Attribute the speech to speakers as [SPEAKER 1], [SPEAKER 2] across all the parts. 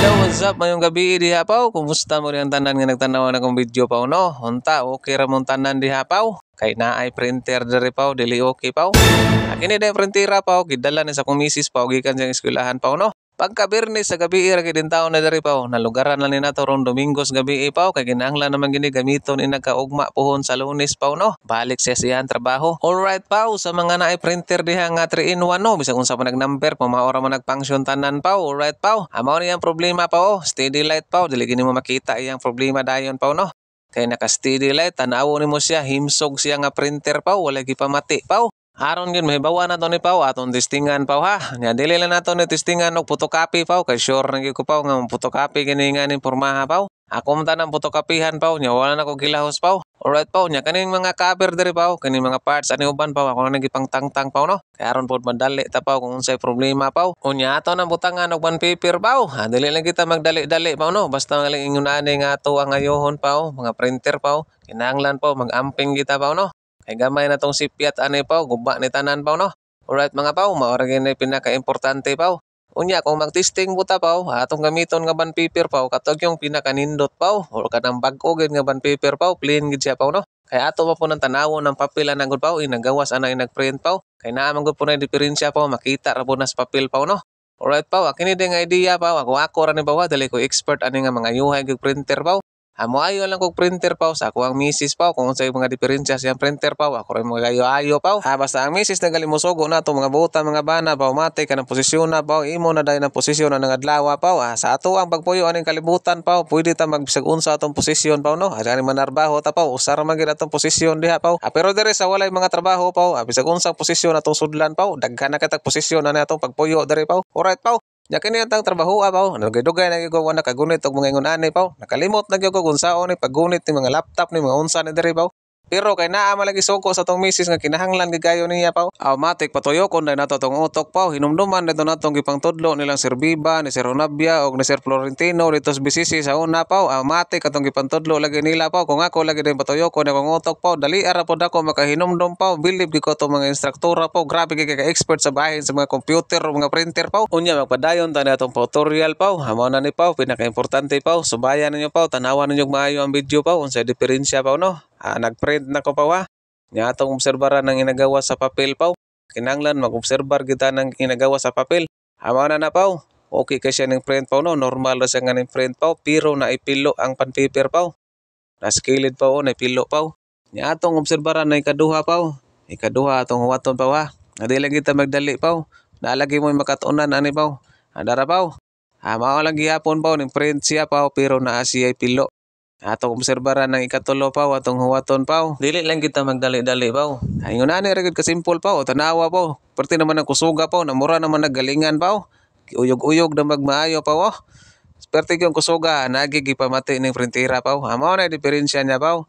[SPEAKER 1] What's up? Mayong gabi diha paw. Kumusta mo rin ang tanan nga nagtanaw na kong video paw no? Unta, okay ra mong tanan diha paw. Kay naay printer diri paw, dili okay paw. Akini day printera paw, gidala ni sa kong misis paw gikan sa eskwelahan paw no. Pagka Biyernes sa gabi ra gid taon na diri paw, nalugaran na ni nato ron Domingos gabi paw kay kinahanglan naman gini gamiton in nagkaugma pohon sa Lunes paw no. Balik siya siyang trabaho. Alright paw, sa mga naay printer diha nga 3-in-1 no, bisag unsa pa nag-number, pamaora man nag-function tanan paw. Alright paw. Amo ni ang problema paw, steady light paw, dili gini mo makita iyang problema dayon paw no. Kay naka-steady light, tanawo nimo siya, himsog siya nga printer paw, wala gipamati paw. Aron gyud mahibawa na to ni paw aton testingan paw ha. Nya dili lang nato ni testingan og photocopy paw kay sure na gyud ko paw nga photocopy kini nga ning pormaha paw. Ako man tanang photocopihan paw nya wala na ko gilahos paw. Alright paw nya kaning mga cover diri paw, kaning mga parts ani uban paw ako na gipang tangtang paw no. Kay aron pod madali ta paw kung unsay problema paw. Unya ato nang butangan og bond paper paw. Dili lang kita magdali-dali paw no. Basta nga lang ingon ani nga ato ang ayohon paw, mga printer paw. Kinahanglan paw mag-amping kita paw no. Kay gamay na tong sipyat ani paw, guba ni tanan paw no. Alright mga paw, mao ra gyud pinaka-importante paw. Unya kung mag-testing buta paw, atong gamiton nga bond paper paw, katog yung pinaka-nindot paw, o kanang bag-o gyud nga bond paper paw, plain gid siya paw no. Kay ato pa po ng tanawon ng papel na gud paw, inagawas ana nag-print paw. Kay naa man gud po na diferensya paw, makita ra po na sa papel paw no. Alright paw, kini din nga idea paw, ako ra ni paw, dali ko expert ani nga mga yuhay gyud printer paw. Amo ayo lang kog printer paw sa ako ang misis paw kung unsay mga diferensya siyang printer paw ako rin mga ayo paw. Basta ang misis nagalimusogo na to mga buta mga bana paw mate kanang posisyon na paw imo na dayon ang posisyon na adlaw paw. Sa ato ang pagpuyo aning kalibutan paw pwede ta magbisag unsa atong posisyon paw no. Ani manarbaho ta paw usar man gid atong posisyon diha paw. Pero diri sa walay mga trabaho paw bisag unsang posisyon atong sudlan paw daghan na katag posisyon na atong pagpuyo diri paw. Alright paw. Nya kini atang trabaho paw, nagdugay na gyud ko nakagunit og mga ingon ani paw. Nakalimot na gyud ko kung saon ni paggunit ni mga laptop ni mga unsa ni diri paw. Pero kay naa man lagi suko sa tong misis nga kinahanglan gid kayo niya paw. Automatic patuyo kon dai nato tong utok paw, hinumduman dito natong gipang tudlo nilang Sir Biba, ni Sir Ronabia og ni Sir Florentino dito sa BCC sa una paw. Automatic atong gipang tudlo lagi nila paw. Kung ako lagi din patuyo kon akong utok paw, dali ara pod ako makahinumdum paw. Believe di ko to mga instruktora paw. Grabe kay ka-expert sa bahin sa mga computer o mga printer paw. Unya magpadayon ta natong tutorial paw. Amo na ni paw, pinaka-importante paw. Subayan ninyo paw, tanawan ninyo maayo ang video paw unsay diferensya paw no. Nag-print na ko pa wa. Nya atong obserbaran ng inagawa sa papel paw. Kinahanglan mag-obserbar kita ng inagawa sa papel. Amo na paw. Okay ka siya ng print paw no. Normal ra siya nga ning print paw pero naipilo ang pan paper paw. Naskilid paw na ipilo paw. Nya atong obserbaran na ikaduha paw. Ikaduha atong huwaton paw ha. Dili kita magdali paw. Naalagi mo makatunan ani paw. Andara paw. Mao lang gihapon paw ning print siya paw pero naa siya ipilo. Atong obserbaran ng ikatulo paw atong huwaton paw. Dili lang kita magdali-dali paw. Ingon ani ra gid ka simple paw, tanawa paw. Perti naman ang kusuga paw, namura naman nagalingan paw. Uyog-uyog na magmaayo paw. Perti gyud kusuga, nagi gipamati ning printera paw. Amo na diferensya niya paw.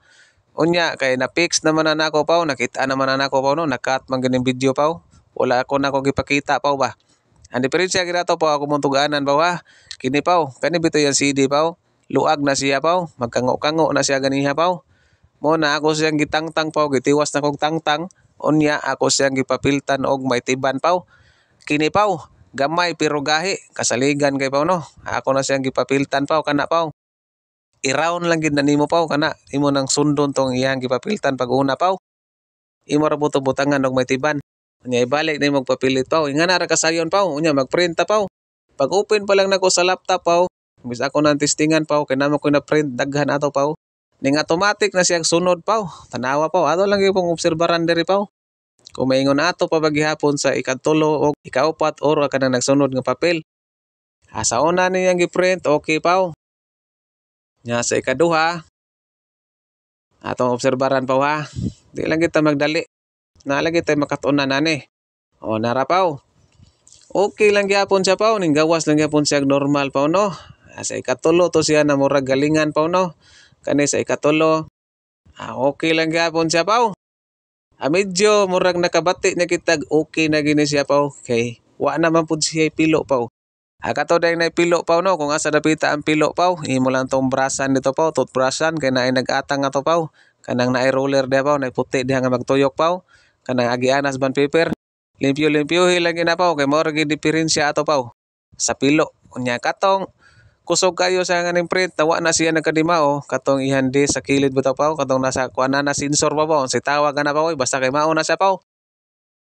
[SPEAKER 1] Unya kay na-fix naman na nako paw, nakita naman na nako paw no, nakat man gining video paw. Wala ako nako gipakita paw ba. Ang diferensya gid ato paw ako mong tuganan paw ha. Kini paw, kani bito yung CD paw. Luag na siya paw, magkango-kango na siya ganiha paw. Mo na ako siyang gitangtang paw, gitiwas na kong tangtang. Unya ako siyang gipapiltan og may tiban paw. Kini paw, gamay pero gahi, kasaligan kay paw no. Ako na siyang gipapiltan paw kana paw. I-round lang gid na nimo paw kana. Imo nang sundon tong iyang gipapiltan pag una paw. Imo ra butangan og may tiban. Unya ibalik na magpapilit paw. Ingana ra kasayon paw, unya magprint ta paw. Pag open pa lang nako sa laptop paw, bis ako nang testingan paw, kay namo ko na print daghan ato paw. Ning automatic na siyang sunod paw. Tanawa paw, ato lang gyud pong obserbaran diri paw. Kung maingon ato pa bagihapon sa ikatulo o ikaupat or kanang nagsunod nga papel. Sa una niyang gi-print, okay paw. Nya sa ikaduha, atong obserbaran paw ha. Di lang kita magdali. Nalagi tay makatunan ani. O nara paw. Okay lang gyapon siya paw, ning gawas lang gyapon siya normal paw no. Sa ikatulo to siya na murag galingan paw no. Kani sa ikatulo. Okay lang gyapon siya paw. Medyo murag nakabati niya kitag okay na gini siya paw. Kay wa naman pud siya pilo paw. Kato day na pilo paw no. Kung asa dapita ang pilo paw, imo lang tong brasan dito paw, toothbrushan kay naay nag-atang ato paw. Kanang naay roller diha paw, naay puti diha nga magtuyok paw. Kanang agianas bond paper. Limpyo-limpyo lang gina paw kay mao ra gid diferensya ato paw sa pilo. Unya katong kusog kayo sa nganing print nawa na siya nagkadimao katong ihandi sa kilid bitaw paw katong nasa kuana na sensor pa paw si tawag na paw basta kay mao na siya paw.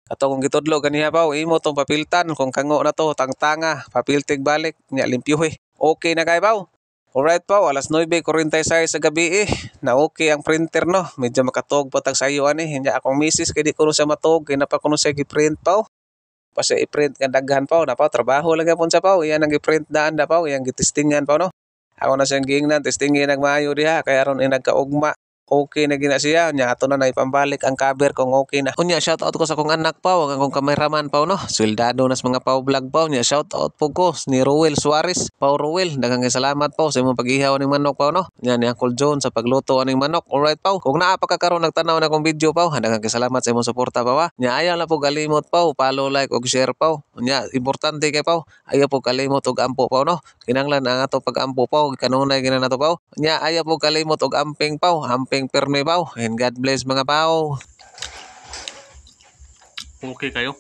[SPEAKER 1] Katong kung gitudlo ganiha paw imo tong papiltan kung kango na to tangtanga papiltig balik nya limpyuhi. Okay na kay paw. Alright paw, alas 9:46 sa gabi na okay ang printer no. Medyo makatog patag sayo ani. Hinya akong misis kay di ko siya matog kay napa kuno siya gi-print paw. Pasi i-print nga daghan paw na paw trabaho lang gyapon sa paw. Iyan ang i-print daan da paw, iyang gitestingan paw no. Ako na siyang giingnan testingin nagmaayo diha kay aron nagkaugma. Okay na gina siya nya ato na naipambalik ang cover kung okay na. Unya shout out ko sa kong anak paw ang akong cameraman paw no. Swildado nas mga paw vlog paw nya shout out po ko ni Ruel Suarez. Paw Ruel daghang salamat paw sa imong pag-ihaw ning manok paw no. Nya ni Uncle John sa pagluto aning manok. Alright paw. Kung naa pa ka karon nagtanaw na akong video paw daghang salamat sa imong suporta paw. Nya ayaw na po kalimot paw follow like ug share paw. Nya importante kay paw ayaw po kalimot og ampo paw no. Kinahanglan ang ato pag-ampo paw kanunay gina nato paw. Nya ayaw po kalimot og amping paw. Amping perme paw and God bless mga paw.
[SPEAKER 2] Okay kayo?